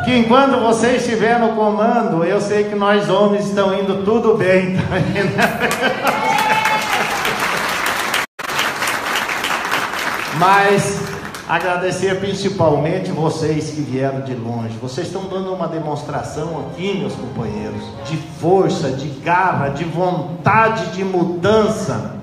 Que enquanto você estiver no comando, eu sei que nós homens estão indo tudo bem também, né? Mas agradecer principalmente vocês que vieram de longe. Vocês estão dando uma demonstração aqui, meus companheiros, de força, de garra, de vontade de mudança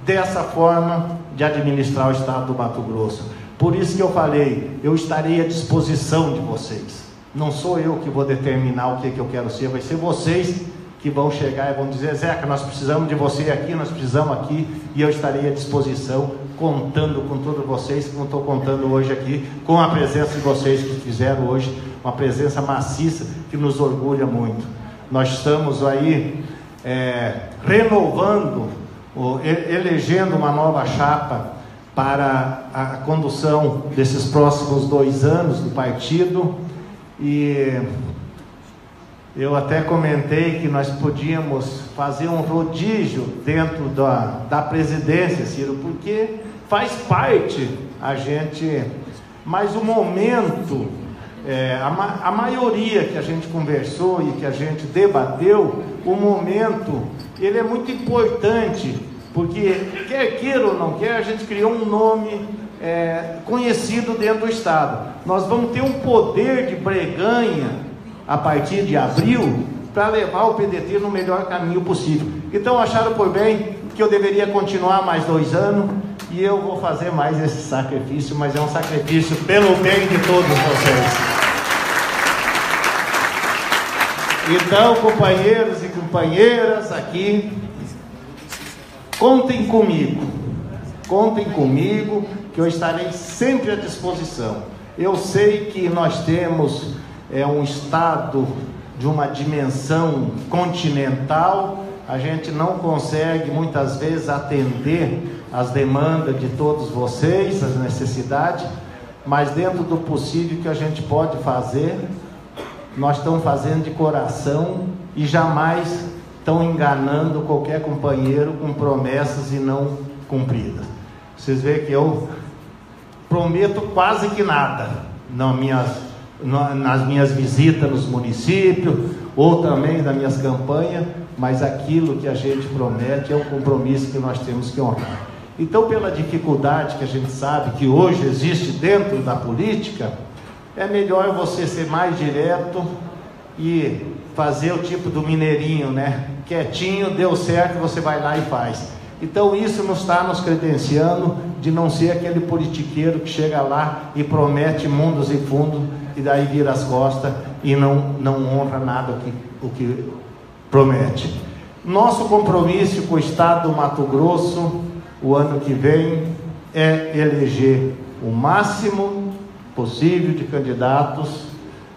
dessa forma de administrar o estado do Mato Grosso. Por isso que eu falei, eu estarei à disposição de vocês. Não sou eu que vou determinar o que eu quero ser, vai ser vocês que vão chegar e vão dizer: Zeca, nós precisamos de você aqui, nós precisamos aqui, e eu estarei à disposição, contando com todos vocês, como estou contando hoje aqui, com a presença de vocês que fizeram hoje, uma presença maciça que nos orgulha muito. Nós estamos aí renovando, elegendo uma nova chapa para a condução desses próximos 2 anos do partido, e eu até comentei que nós podíamos fazer um rodízio dentro da presidência, Ciro, porque faz parte a gente, mas o momento, a maioria que a gente conversou e que a gente debateu, o momento, ele é muito importante, porque quer queira ou não quer, a gente criou um nome conhecido dentro do estado. Nós vamos ter um poder de breganha a partir de abril para levar o PDT no melhor caminho possível. Então acharam por bem que eu deveria continuar mais 2 anos, e eu vou fazer mais esse sacrifício, mas é um sacrifício pelo bem de todos vocês. Então, companheiros e companheiras aqui, contem comigo que eu estarei sempre à disposição. Eu sei que nós temos um estado de uma dimensão continental, a gente não consegue muitas vezes atender as demandas de todos vocês, as necessidades, mas dentro do possível que a gente pode fazer, nós estamos fazendo de coração e jamais estão enganando qualquer companheiro com promessas e não cumpridas. Vocês veem que eu prometo quase que nada nas minhas visitas nos municípios, ou também nas minhas campanhas, mas aquilo que a gente promete é um compromisso que nós temos que honrar. Então, pela dificuldade que a gente sabe que hoje existe dentro da política, é melhor você ser mais direto e fazer o tipo do mineirinho, né? Quietinho, deu certo, você vai lá e faz. Então isso não está nos credenciando de não ser aquele politiqueiro que chega lá e promete mundos e fundos, e daí vira as costas e não honra nada o que promete. Nosso compromisso com o estado do Mato Grosso, o ano que vem, é eleger o máximo possível de candidatos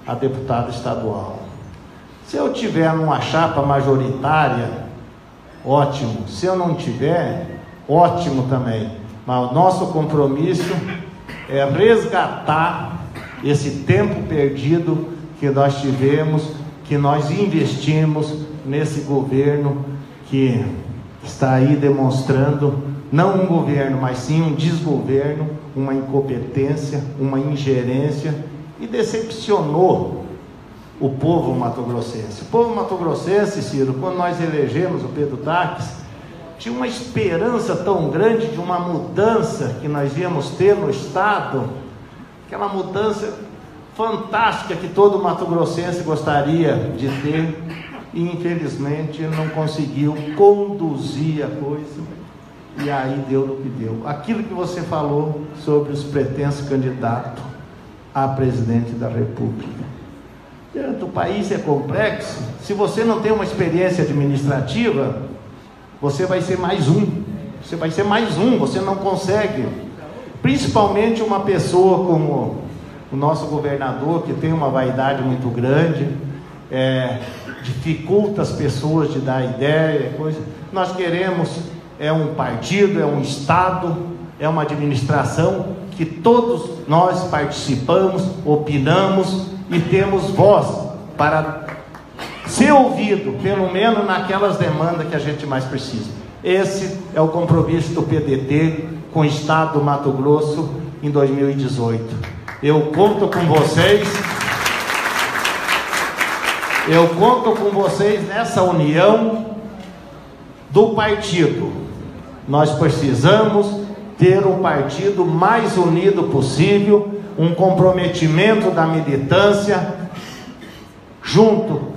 a deputado estadual. Se eu tiver uma chapa majoritária, ótimo. Se eu não tiver, ótimo também. Mas o nosso compromisso é resgatar esse tempo perdido que nós tivemos, que nós investimos nesse governo que está aí demonstrando, não um governo, mas sim um desgoverno, uma incompetência, uma ingerência, e decepcionou o povo mato-grossense. O povo mato-grossense, Ciro, quando nós elegemos o Pedro Taques, tinha uma esperança tão grande de uma mudança que nós íamos ter no estado, aquela mudança fantástica que todo mato-grossense gostaria de ter, e infelizmente não conseguiu conduzir a coisa, e aí deu no que deu. Aquilo que você falou sobre os pretensos candidatos a presidente da República. O país é complexo. Se você não tem uma experiência administrativa, você vai ser mais um. Você não consegue. Principalmente uma pessoa como o nosso governador, que tem uma vaidade muito grande, dificulta as pessoas de dar ideia, coisa. Nós queremos um partido, um estado, uma administração que todos nós participamos, opinamos e temos voz para ser ouvido, pelo menos naquelas demandas que a gente mais precisa. Esse é o compromisso do PDT com o estado do Mato Grosso em 2018. Eu conto com vocês. Eu conto com vocês nessa união do partido. Nós precisamos ter um partido mais unido possível, um comprometimento da militância, junto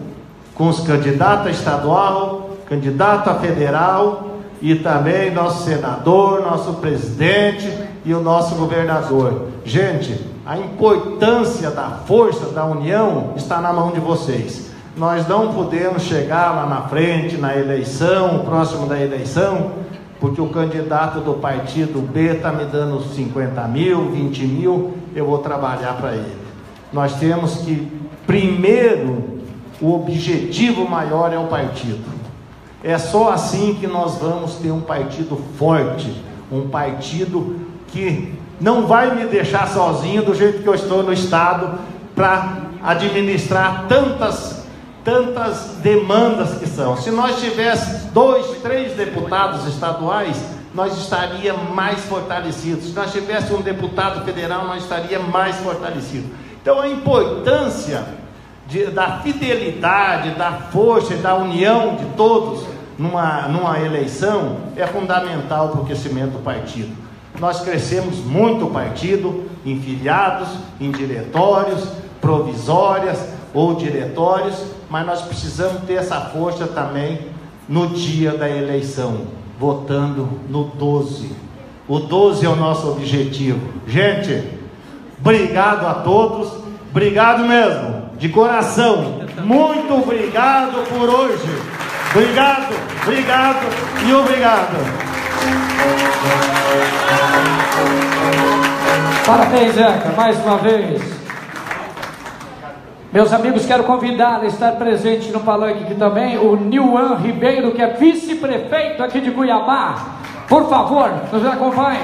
com os candidatos a estadual, candidato a federal, e também nosso senador, nosso presidente e o nosso governador. Gente, a importância da força da união está na mão de vocês. Nós não podemos chegar lá na frente, na eleição, próximo da eleição, porque o candidato do partido B está me dando 50 mil, 20 mil, eu vou trabalhar para ele. Nós temos que, primeiro, o objetivo maior é o partido. É só assim que nós vamos ter um partido forte, um partido que não vai me deixar sozinho do jeito que eu estou no Estado para administrar tantas demandas que são. Se nós tivéssemos 2, 3 deputados estaduais, nós estaríamos mais fortalecidos. Se nós tivéssemos um deputado federal, nós estaríamos mais fortalecidos. Então a importância da fidelidade, da força e da união de todos numa eleição é fundamental para o crescimento do partido. Nós crescemos muito o partido em filiados, em diretórios, provisórias ou diretórios, mas nós precisamos ter essa força também no dia da eleição, votando no 12. O 12 é o nosso objetivo. Gente, obrigado a todos, obrigado mesmo, de coração, muito obrigado por hoje. Obrigado, obrigado e obrigado. Parabéns, Zeca, mais uma vez. Meus amigos, quero convidar a estar presente no palanque aqui também o Nilwan Ribeiro, que é vice-prefeito aqui de Cuiabá. Por favor, nos acompanhe.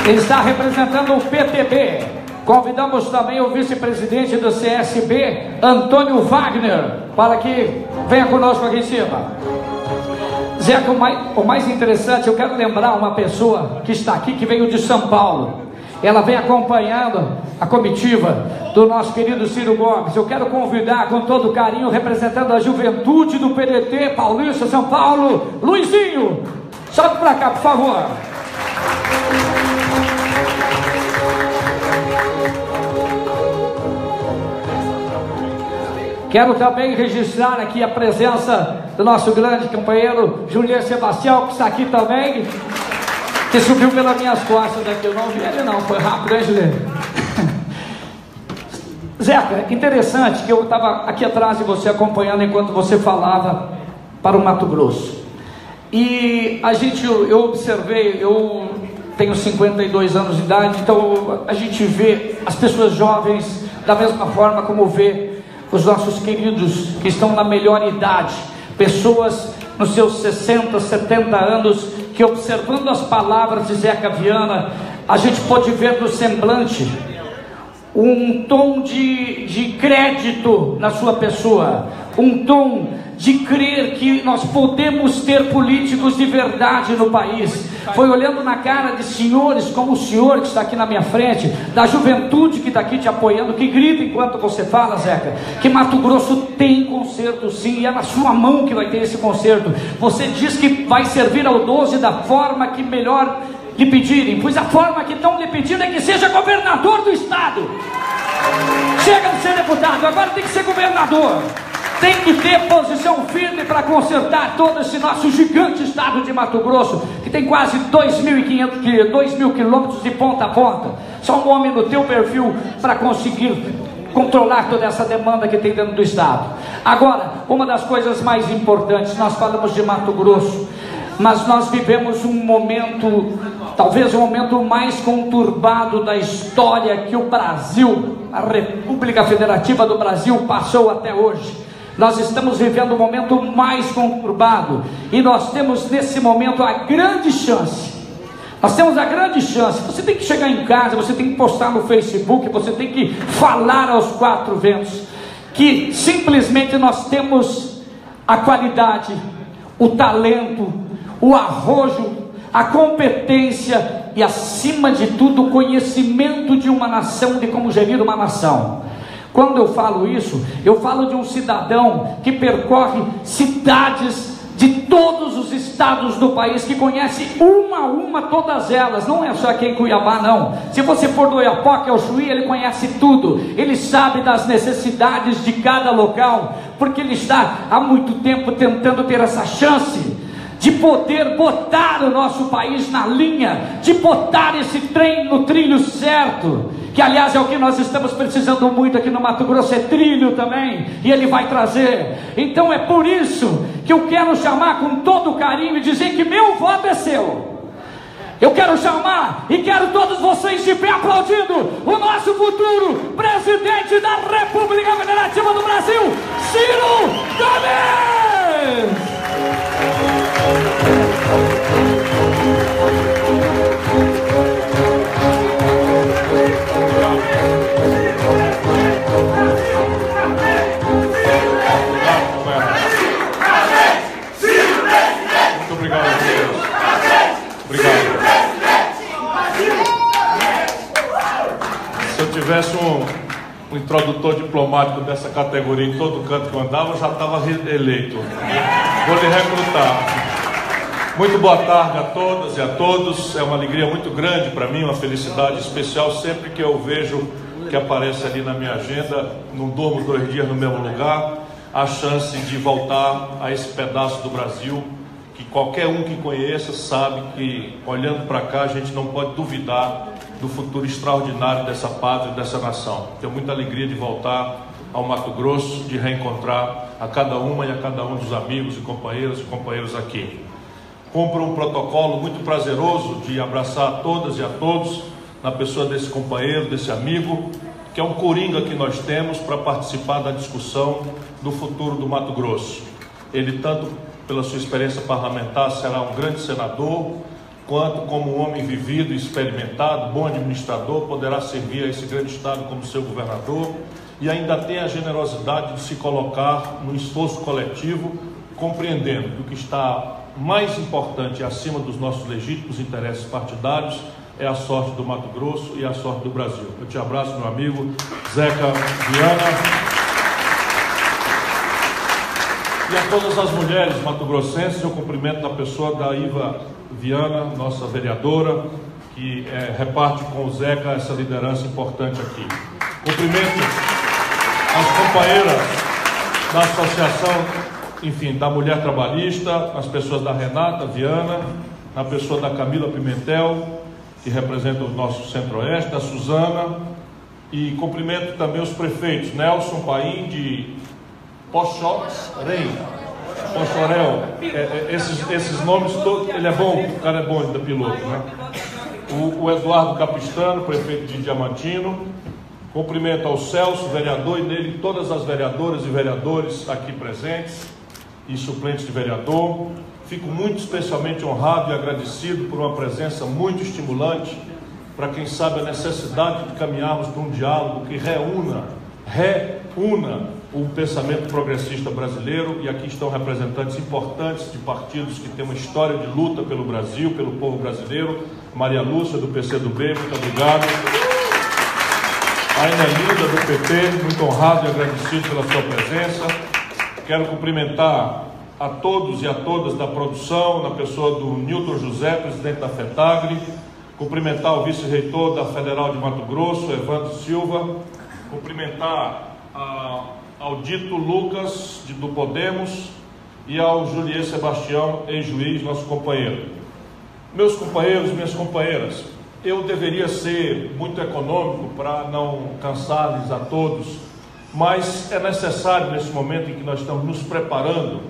Ele está representando o PTB. Convidamos também o vice-presidente do CSB, Antônio Wagner, para que venha conosco aqui em cima. Zeca, o mais interessante, eu quero lembrar uma pessoa que está aqui, que veio de São Paulo. Ela vem acompanhando a comitiva do nosso querido Ciro Gomes. Eu quero convidar com todo carinho, representando a juventude do PDT Paulista, São Paulo, Luizinho. Sobe para cá, por favor. Quero também registrar aqui a presença do nosso grande companheiro Juliano Sebastião, que está aqui também, que subiu pelas minhas costas aqui. Eu não vi ele não, foi rápido, hein, Juliano? Zeca, interessante que eu estava aqui atrás de você acompanhando enquanto você falava para o Mato Grosso. E eu observei, eu tenho 52 anos de idade, então a gente vê as pessoas jovens da mesma forma como vê os nossos queridos que estão na melhor idade, pessoas nos seus 60, 70 anos, que observando as palavras de Zeca Viana, a gente pode ver no semblante um tom de crédito na sua pessoa, um tom de crer que nós podemos ter políticos de verdade no país. Foi olhando na cara de senhores como o senhor que está aqui na minha frente, da juventude que está aqui te apoiando, que grita enquanto você fala, Zeca, que Mato Grosso tem conserto sim, e é na sua mão que vai ter esse conserto. Você diz que vai servir ao 12 da forma que melhor lhe pedirem, pois a forma que estão lhe pedindo é que seja governador do estado. Chega de ser deputado, agora tem que ser governador. Tem que ter posição firme para consertar todo esse nosso gigante estado de Mato Grosso, que tem quase 2.000 quilômetros de ponta a ponta. Só um homem no teu perfil para conseguir controlar toda essa demanda que tem dentro do estado. Agora, uma das coisas mais importantes, nós falamos de Mato Grosso, mas nós vivemos um momento, talvez o momento mais conturbado da história que o Brasil, a República Federativa do Brasil, passou até hoje. Nós estamos vivendo o momento mais conturbado, e nós temos nesse momento a grande chance. Nós temos a grande chance. Você tem que chegar em casa, você tem que postar no Facebook, você tem que falar aos quatro ventos que simplesmente nós temos a qualidade, o talento, o arrojo, a competência e, acima de tudo, o conhecimento de uma nação, de como gerir uma nação. Quando eu falo isso, eu falo de um cidadão que percorre cidades de todos os estados do país, que conhece uma a uma todas elas, não é só aqui em Cuiabá não. Se você for do Oiapoque ao Chuí, ele conhece tudo, ele sabe das necessidades de cada local, porque ele está há muito tempo tentando ter essa chance de poder botar o nosso país na linha, de botar esse trem no trilho certo, que aliás é o que nós estamos precisando muito aqui no Mato Grosso, é trilho também, e ele vai trazer. Então é por isso que eu quero chamar com todo carinho e dizer que meu voto é seu. Eu quero chamar e quero todos vocês de pé aplaudindo o nosso futuro presidente da República Federativa do Brasil, Ciro Gomes! Muito obrigado a Deus. Obrigado. Se eu tivesse um introdutor diplomático dessa categoria em todo canto que eu andava, eu já estava eleito. Vou lhe recrutar. Muito boa tarde a todas e a todos. É uma alegria muito grande para mim, uma felicidade especial sempre que eu vejo que aparece ali na minha agenda, não durmo 2 dias no mesmo lugar, a chance de voltar a esse pedaço do Brasil que qualquer um que conheça sabe que, olhando para cá, a gente não pode duvidar do futuro extraordinário dessa pátria, dessa nação. Tenho muita alegria de voltar ao Mato Grosso, de reencontrar a cada uma e a cada um dos amigos e companheiros aqui. Cumpro um protocolo muito prazeroso de abraçar a todas e a todos, na pessoa desse companheiro, desse amigo, que é um coringa que nós temos para participar da discussão do futuro do Mato Grosso. Ele, tanto pela sua experiência parlamentar, será um grande senador, quanto como um homem vivido e experimentado, bom administrador, poderá servir a esse grande estado como seu governador, e ainda tem a generosidade de se colocar no esforço coletivo, compreendendo que o que está mais importante e acima dos nossos legítimos interesses partidários é a sorte do Mato Grosso e a sorte do Brasil. Eu te abraço, meu amigo Zeca Viana. E a todas as mulheres mato-grossenses, eu cumprimento na pessoa da Iva Viana, nossa vereadora, que reparte com o Zeca essa liderança importante aqui. Cumprimento as companheiras da Associação, enfim, da Mulher Trabalhista, as pessoas da Renata Viana, na pessoa da Camila Pimentel, que representa o nosso Centro-Oeste, da Suzana, e cumprimento também os prefeitos, Nelson Paim de Pochorel, esses nomes todos, ele é bom, o cara é bom da piloto, né? O Eduardo Capistrano, prefeito de Diamantino. Cumprimento ao Celso, vereador, e nele todas as vereadoras e vereadores aqui presentes e suplentes de vereador. Fico muito especialmente honrado e agradecido por uma presença muito estimulante para quem sabe a necessidade de caminharmos para um diálogo que reúna o pensamento progressista brasileiro, e aqui estão representantes importantes de partidos que têm uma história de luta pelo Brasil, pelo povo brasileiro. Maria Lúcia, do PCdoB, muito obrigado. A Enelinda, do PT, muito honrado e agradecido pela sua presença. Quero cumprimentar a todos e a todas da produção, na pessoa do Nilton José, presidente da FETAGRE. Cumprimentar o vice-reitor da Federal de Mato Grosso, Evandro Silva. Cumprimentar ao Dito Lucas, do Podemos, e ao Julier Sebastião, ex-juiz, nosso companheiro. Meus companheiros, minhas companheiras, eu deveria ser muito econômico para não cansar-lhes a todos, mas é necessário, nesse momento em que nós estamos nos preparando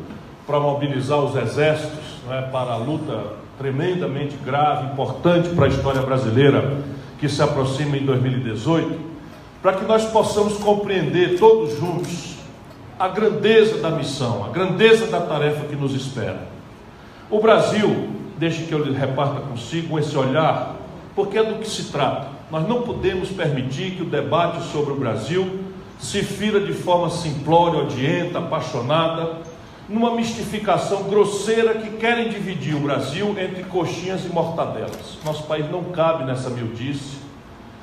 para mobilizar os exércitos, né, para a luta tremendamente grave, importante para a história brasileira, que se aproxima em 2018, para que nós possamos compreender todos juntos a grandeza da missão, a grandeza da tarefa que nos espera. O Brasil, deixe que eu lhe reparta consigo esse olhar, porque é do que se trata. Nós não podemos permitir que o debate sobre o Brasil se fira de forma simplória, odienta, apaixonada. numa mistificação grosseira que querem dividir o Brasil entre coxinhas e mortadelas. Nosso país não cabe nessa miudice.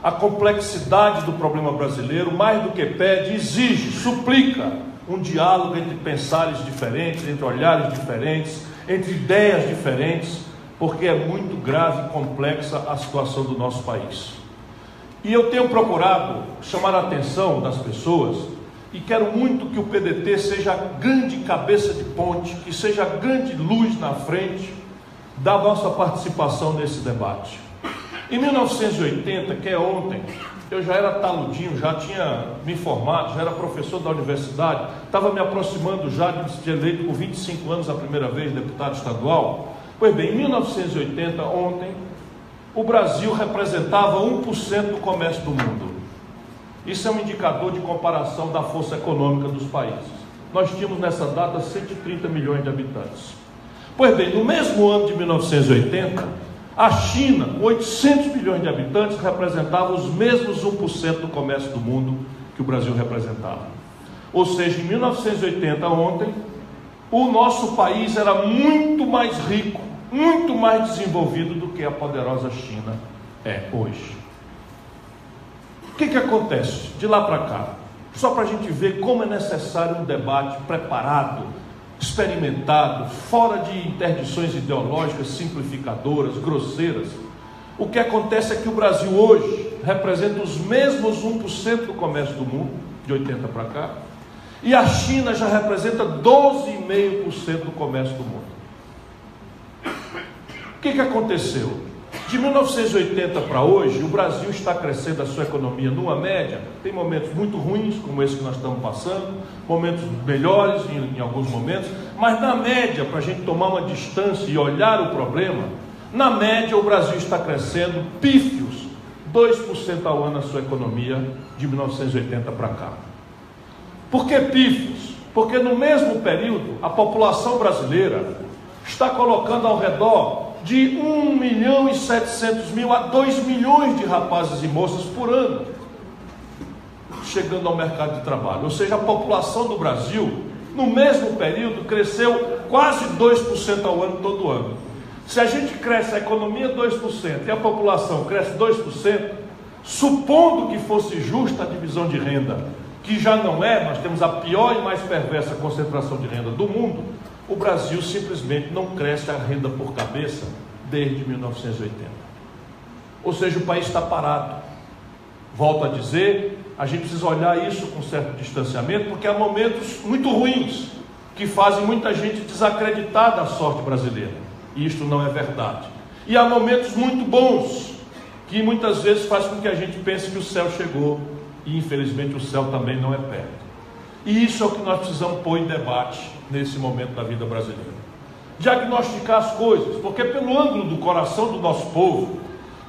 A complexidade do problema brasileiro, mais do que pede, exige, suplica um diálogo entre pensares diferentes, entre olhares diferentes, entre ideias diferentes, porque é muito grave e complexa a situação do nosso país. E eu tenho procurado chamar a atenção das pessoas e quero muito que o PDT seja a grande cabeça de ponte, que seja a grande luz na frente da nossa participação nesse debate. Em 1980, que é ontem, eu já era taludinho, já tinha me formado, já era professor da universidade, estava me aproximando já de ser eleito por 25 anos a primeira vez deputado estadual. Pois bem, em 1980, ontem, o Brasil representava 1% do comércio do mundo. Isso é um indicador de comparação da força econômica dos países. Nós tínhamos nessa data 130 milhões de habitantes. Pois bem, no mesmo ano de 1980, a China, com 800 milhões de habitantes, representava os mesmos 1% do comércio do mundo que o Brasil representava. Ou seja, em 1980, ontem, o nosso país era muito mais rico, muito mais desenvolvido do que a poderosa China é hoje. O que acontece de lá para cá? Só para a gente ver como é necessário um debate preparado, experimentado, fora de interdições ideológicas, simplificadoras, grosseiras. O que acontece é que o Brasil hoje representa os mesmos 1% do comércio do mundo, de 80 para cá, e a China já representa 12,5% do comércio do mundo. O que aconteceu? De 1980 para hoje, o Brasil está crescendo a sua economia numa média. Tem momentos muito ruins, como esse que nós estamos passando, momentos melhores em alguns momentos, mas na média, para a gente tomar uma distância e olhar o problema, na média o Brasil está crescendo pífios 2% ao ano a sua economia de 1980 para cá. Por que pífios? Porque no mesmo período a população brasileira está colocando ao redor de 1.700.000 a 2 milhões de rapazes e moças por ano chegando ao mercado de trabalho. Ou seja, a população do Brasil, no mesmo período, cresceu quase 2% ao ano, todo ano. Se a gente cresce a economia 2% e a população cresce 2%, supondo que fosse justa a divisão de renda, que já não é, nós temos a pior e mais perversa concentração de renda do mundo, o Brasil simplesmente não cresce a renda por cabeça desde 1980. Ou seja, o país está parado. Volto a dizer, a gente precisa olhar isso com certo distanciamento, porque há momentos muito ruins que fazem muita gente desacreditar da sorte brasileira. E isto não é verdade. E há momentos muito bons que muitas vezes faz com que a gente pense que o céu chegou e infelizmente o céu também não é perto. E isso é o que nós precisamos pôr em debate nesse momento da vida brasileira. Diagnosticar as coisas, porque pelo ângulo do coração do nosso povo,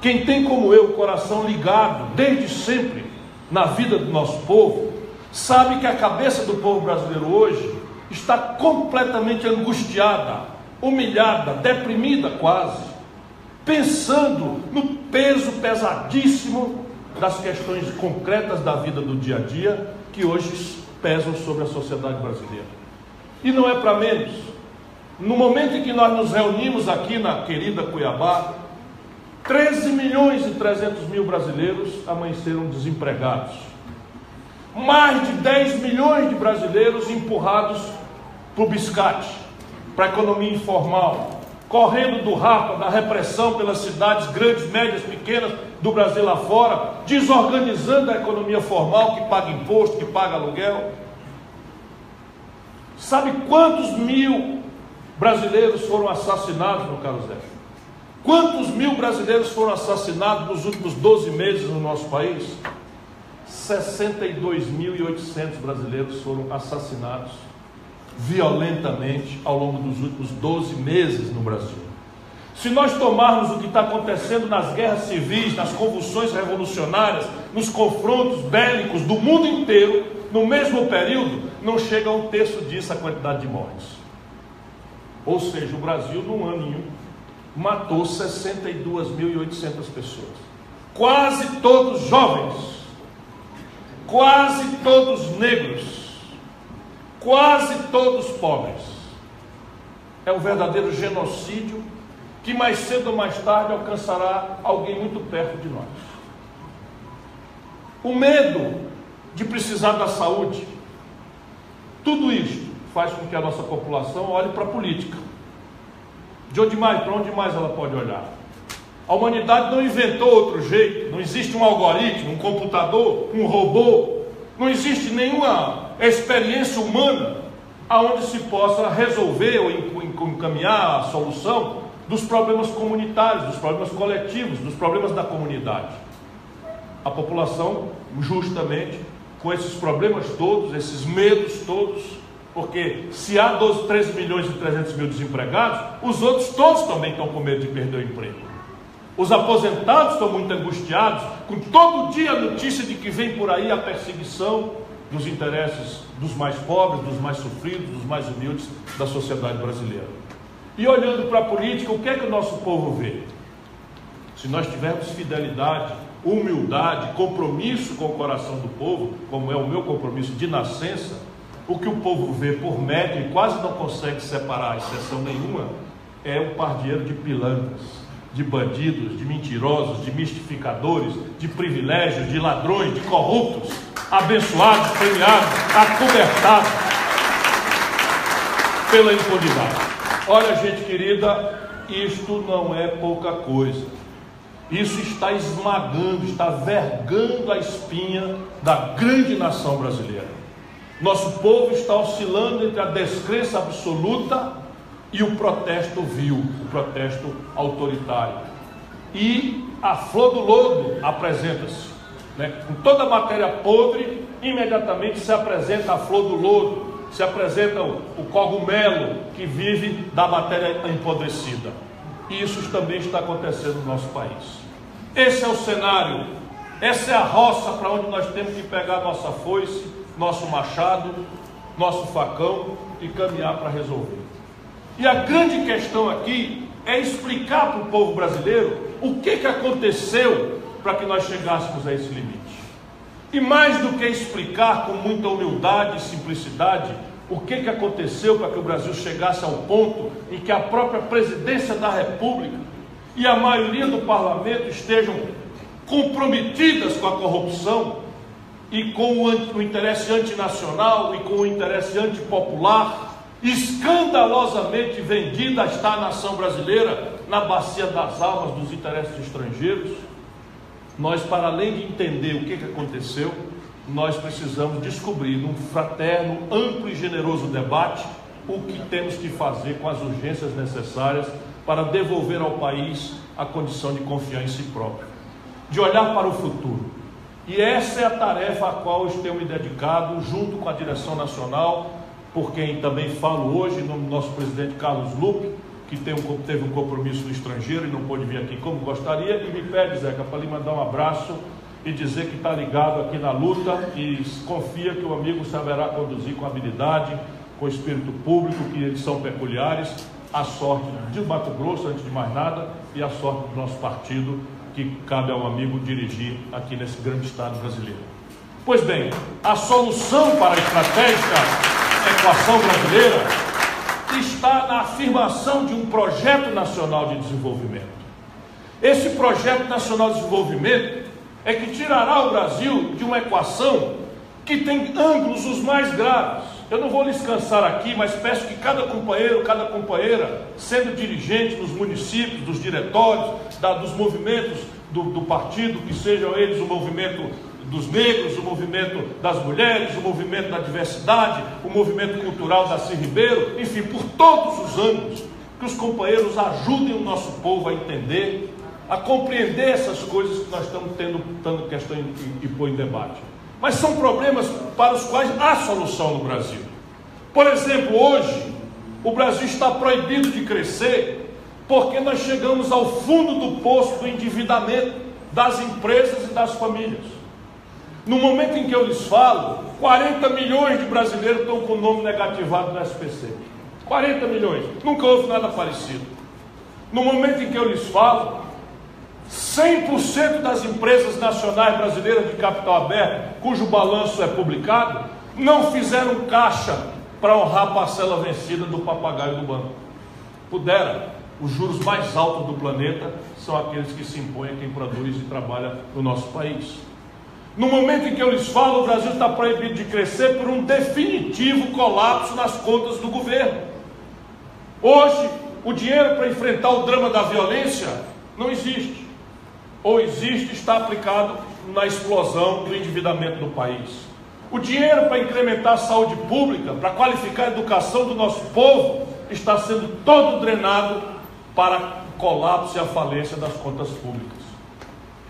quem tem como eu o coração ligado desde sempre na vida do nosso povo, sabe que a cabeça do povo brasileiro hoje está completamente angustiada, humilhada, deprimida quase, pensando no peso pesadíssimo das questões concretas da vida do dia a dia que hoje pesam sobre a sociedade brasileira. E não é para menos. No momento em que nós nos reunimos aqui na querida Cuiabá, 13.300.000 brasileiros amanheceram desempregados. Mais de 10 milhões de brasileiros empurrados para o biscate, para a economia informal, correndo do rapa, da repressão pelas cidades grandes, médias, pequenas do Brasil lá fora, desorganizando a economia formal, que paga imposto, que paga aluguel. Sabe quantos mil brasileiros foram assassinados, meu caro Zé? Quantos mil brasileiros foram assassinados nos últimos 12 meses no nosso país? 62.800 brasileiros foram assassinados violentamente ao longo dos últimos 12 meses no Brasil. Se nós tomarmos o que está acontecendo nas guerras civis, nas convulsões revolucionárias, nos confrontos bélicos do mundo inteiro, no mesmo período, não chega a 1/3 disso a quantidade de mortes. Ou seja, o Brasil, num aninho, matou 62.800 pessoas. Quase todos jovens, quase todos negros, quase todos pobres. é um verdadeiro genocídio que mais cedo ou mais tarde alcançará alguém muito perto de nós. O medo de precisar da saúde, tudo isso faz com que a nossa população olhe para a política. Para onde mais ela pode olhar? A humanidade não inventou outro jeito, não existe um algoritmo, um computador, um robô, não existe nenhuma experiência humana aonde se possa resolver ou encaminhar a solução dos problemas comunitários, dos problemas coletivos, dos problemas da comunidade. A população, justamente, com esses problemas todos, esses medos todos, porque se há 13 milhões e 300 mil desempregados, os outros todos também estão com medo de perder o emprego. Os aposentados estão muito angustiados, com todo dia a notícia de que vem por aí a perseguição dos interesses dos mais pobres, dos mais sofridos, dos mais humildes da sociedade brasileira. E olhando para a política, o que é que o nosso povo vê? Se nós tivermos fidelidade, humildade, compromisso com o coração do povo, como é o meu compromisso de nascença, o que o povo vê por média e quase não consegue separar exceção nenhuma, é um pardieiro de pilantras, de bandidos, de mentirosos, de mistificadores, de privilégios, de ladrões, de corruptos, abençoados, premiados, acobertados pela impunidade. Olha, gente querida, isto não é pouca coisa. Isso está esmagando, está vergando a espinha da grande nação brasileira. Nosso povo está oscilando entre a descrença absoluta e o protesto vil, o protesto autoritário. E a flor do lodo apresenta-se, com toda a matéria podre, imediatamente se apresenta a flor do lodo, se apresenta o cogumelo que vive da matéria empodrecida. E isso também está acontecendo no nosso país. Esse é o cenário, essa é a roça para onde nós temos que pegar nossa foice, nosso machado, nosso facão e caminhar para resolver. E a grande questão aqui é explicar para o povo brasileiro o que aconteceu para que nós chegássemos a esse limite. E mais do que explicar com muita humildade e simplicidade o que aconteceu para que o Brasil chegasse ao ponto em que a própria presidência da República e a maioria do parlamento estejam comprometidas com a corrupção e com o interesse antinacional e com o interesse antipopular, escandalosamente vendida está a nação brasileira na bacia das almas dos interesses estrangeiros. Nós, para além de entender o que aconteceu, nós precisamos descobrir num fraterno, amplo e generoso debate o que temos que fazer com as urgências necessárias para devolver ao país a condição de confiar em si próprio, de olhar para o futuro. E essa é a tarefa a qual eu tenho me dedicado, junto com a direção nacional, por quem também falo hoje, em nome do nosso presidente Carlos Lupe, que teve um compromisso no estrangeiro e não pôde vir aqui como gostaria, e me pede, Zeca, para lhe mandar um abraço e dizer que está ligado aqui na luta e confia que o amigo saberá conduzir com habilidade, com espírito público, que eles são peculiares, a sorte de Mato Grosso, antes de mais nada, e a sorte do nosso partido, que cabe ao amigo dirigir aqui nesse grande estado brasileiro. Pois bem, a solução para a estratégica equação brasileira está na afirmação de um projeto nacional de desenvolvimento. Esse projeto nacional de desenvolvimento é que tirará o Brasil de uma equação que tem ângulos os mais graves. Eu não vou lhes cansar aqui, mas peço que cada companheiro, cada companheira, sendo dirigente nos municípios, dos diretórios, dos movimentos do partido, que sejam eles o movimento dos negros, o movimento das mulheres, o movimento da diversidade, o movimento cultural da Darcy Ribeiro, enfim, por todos os ângulos, que os companheiros ajudem o nosso povo a entender, a compreender essas coisas que nós estamos tendo questão e pôr em debate. Mas são problemas para os quais há solução no Brasil. Por exemplo, hoje, o Brasil está proibido de crescer porque nós chegamos ao fundo do poço do endividamento das empresas e das famílias. No momento em que eu lhes falo, 40 milhões de brasileiros estão com o nome negativado no SPC. 40 milhões. Nunca houve nada parecido. No momento em que eu lhes falo, 100% das empresas nacionais brasileiras de capital aberto, cujo balanço é publicado, não fizeram caixa para honrar a parcela vencida do papagaio do banco. Pudera. Os juros mais altos do planeta são aqueles que se impõem a quem produz e trabalha no nosso país. No momento em que eu lhes falo, o Brasil está proibido de crescer por um definitivo colapso nas contas do governo. Hoje, o dinheiro para enfrentar o drama da violência não existe. Ou existe, está aplicado na explosão do endividamento do país. O dinheiro para incrementar a saúde pública, para qualificar a educação do nosso povo, está sendo todo drenado para o colapso e a falência das contas públicas.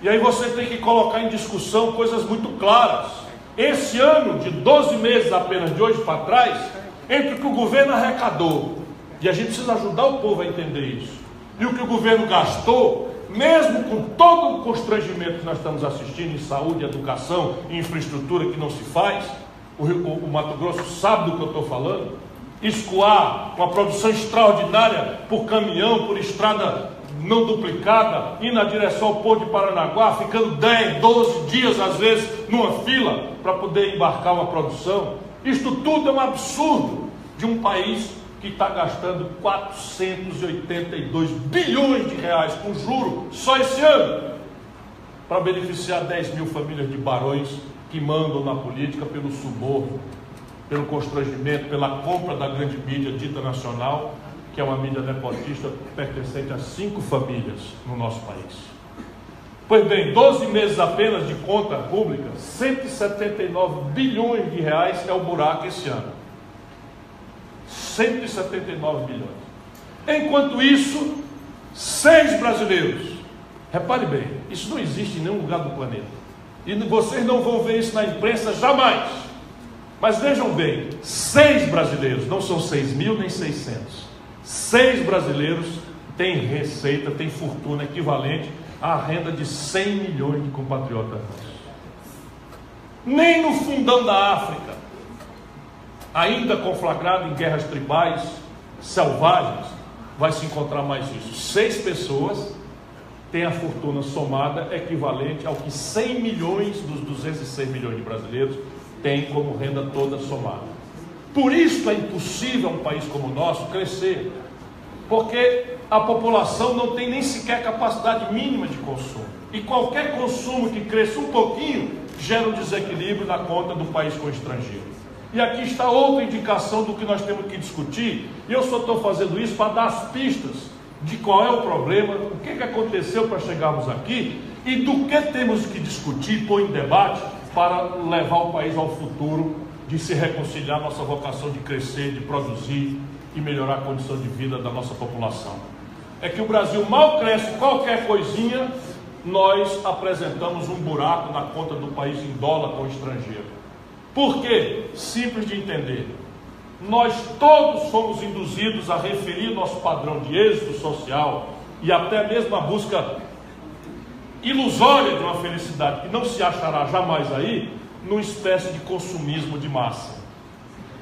E aí você tem que colocar em discussão coisas muito claras. Esse ano, de 12 meses apenas de hoje para trás, entre o que o governo arrecadou, e a gente precisa ajudar o povo a entender isso, e o que o governo gastou, mesmo com todo o constrangimento que nós estamos assistindo em saúde, educação e infraestrutura que não se faz, o Mato Grosso sabe do que eu estou falando. Escoar uma produção extraordinária por caminhão, por estrada não duplicada, indo na direção ao Porto de Paranaguá, ficando 10, 12 dias às vezes numa fila para poder embarcar uma produção. Isto tudo é um absurdo de um país que está gastando 482 bilhões de reais com juro só esse ano, para beneficiar 10 mil famílias de barões que mandam na política pelo suborno, pelo constrangimento, pela compra da grande mídia dita nacional, que é uma mídia nepotista pertencente a 5 famílias no nosso país. Pois bem, 12 meses apenas de conta pública, 179 bilhões de reais é o buraco esse ano. 179 bilhões. Enquanto isso, 6 brasileiros, repare bem, isso não existe em nenhum lugar do planeta, e vocês não vão ver isso na imprensa jamais, mas vejam bem, 6 brasileiros, não são 6 mil nem 600, 6 brasileiros têm receita, têm fortuna equivalente à renda de 100 milhões de compatriotas nossos. Nem no fundão da África, ainda conflagrado em guerras tribais, selvagens, vai se encontrar mais isso. 6 pessoas têm a fortuna somada equivalente ao que 100 milhões dos 206 milhões de brasileiros têm como renda toda somada. Por isso é impossível um país como o nosso crescer, porque a população não tem nem sequer capacidade mínima de consumo, e qualquer consumo que cresça um pouquinho gera um desequilíbrio na conta do país com o estrangeiro. E aqui está outra indicação do que nós temos que discutir, e eu só estou fazendo isso para dar as pistas de qual é o problema, o que aconteceu para chegarmos aqui, e do que temos que discutir, pôr em debate, para levar o país ao futuro, de se reconciliar nossa vocação de crescer, de produzir e melhorar a condição de vida da nossa população. É que o Brasil mal cresce qualquer coisinha, nós apresentamos um buraco na conta do país em dólar com o estrangeiro. Por quê? Simples de entender. Nós todos fomos induzidos a referir nosso padrão de êxito social e até mesmo a busca ilusória de uma felicidade que não se achará jamais aí, numa espécie de consumismo de massa.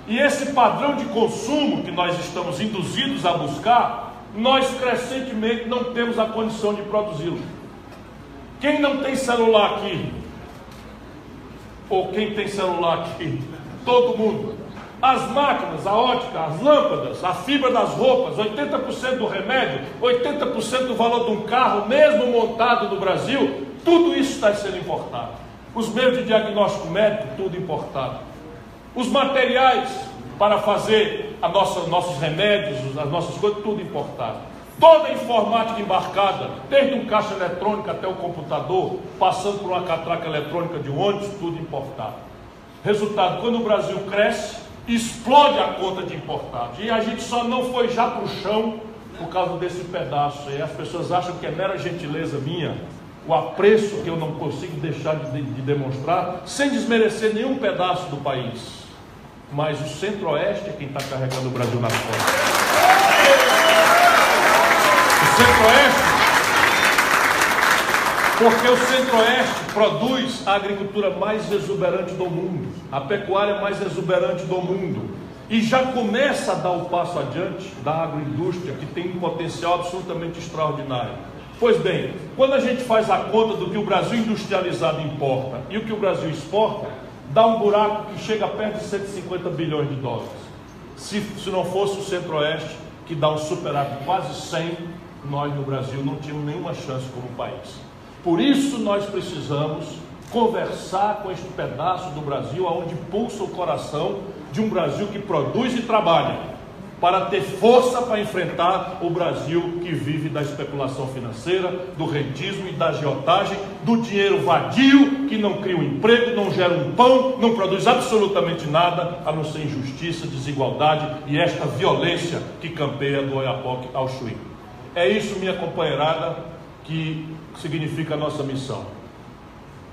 E esse padrão de consumo que nós estamos induzidos a buscar, nós crescentemente não temos a condição de produzi-lo. Quem não tem celular aqui? Ou quem tem celular aqui? Todo mundo. As máquinas, a ótica, as lâmpadas, a fibra das roupas, 80% do remédio, 80% do valor de um carro, mesmo montado no Brasil, tudo isso está sendo importado. Os meios de diagnóstico médico, tudo importado. Os materiais para fazer nossos remédios, as nossas coisas, tudo importado. Toda a informática embarcada, desde um caixa eletrônico até o computador, passando por uma catraca eletrônica de um ônibus, tudo importado. Resultado, quando o Brasil cresce, explode a conta de importados. E a gente só não foi já para o chão por causa desse pedaço. E as pessoas acham que é mera gentileza minha, o apreço que eu não consigo deixar de demonstrar, sem desmerecer nenhum pedaço do país. Mas o Centro-Oeste é quem está carregando o Brasil nas costas. O Centro-Oeste, porque o Centro-Oeste produz a agricultura mais exuberante do mundo, a pecuária mais exuberante do mundo, e já começa a dar o passo adiante da agroindústria, que tem um potencial absolutamente extraordinário. Pois bem, quando a gente faz a conta do que o Brasil industrializado importa e o que o Brasil exporta, dá um buraco que chega perto de 150 bilhões de dólares. Se não fosse o Centro-Oeste que dá um superávit de quase 100, nós no Brasil não tínhamos nenhuma chance como país. Por isso nós precisamos conversar com este pedaço do Brasil onde pulsa o coração de um Brasil que produz e trabalha, para ter força para enfrentar o Brasil que vive da especulação financeira, do rentismo e da agiotagem, do dinheiro vadio, que não cria um emprego, não gera um pão, não produz absolutamente nada, a não ser injustiça, desigualdade e esta violência que campeia do Oiapoque ao Chuí. É isso, minha companheirada, que significa a nossa missão.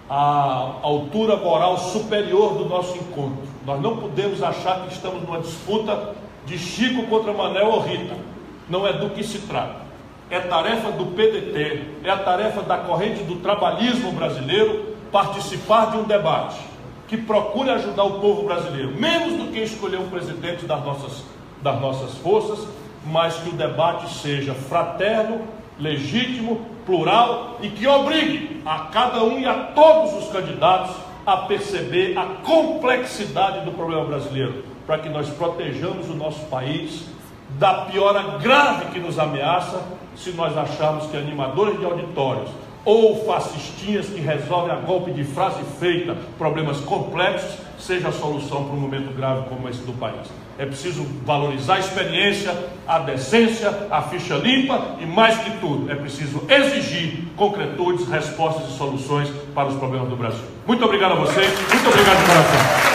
A altura moral superior do nosso encontro. Nós não podemos achar que estamos numa disputa de Chico contra Manel ou Rita. Não é do que se trata. É tarefa do PDT, é a tarefa da corrente do trabalhismo brasileiro participar de um debate que procure ajudar o povo brasileiro, menos do que escolher um presidente das nossas forças, mas que o debate seja fraterno, legítimo, plural e que obrigue a cada um e a todos os candidatos a perceber a complexidade do problema brasileiro, para que nós protejamos o nosso país da piora grave que nos ameaça, se nós acharmos que animadores de auditórios ou fascistinhas que resolvem a golpe de frase feita problemas complexos seja a solução para um momento grave como esse do país. É preciso valorizar a experiência, a decência, a ficha limpa e, mais que tudo, é preciso exigir concretudes, respostas e soluções para os problemas do Brasil. Muito obrigado a vocês, muito obrigado de coração.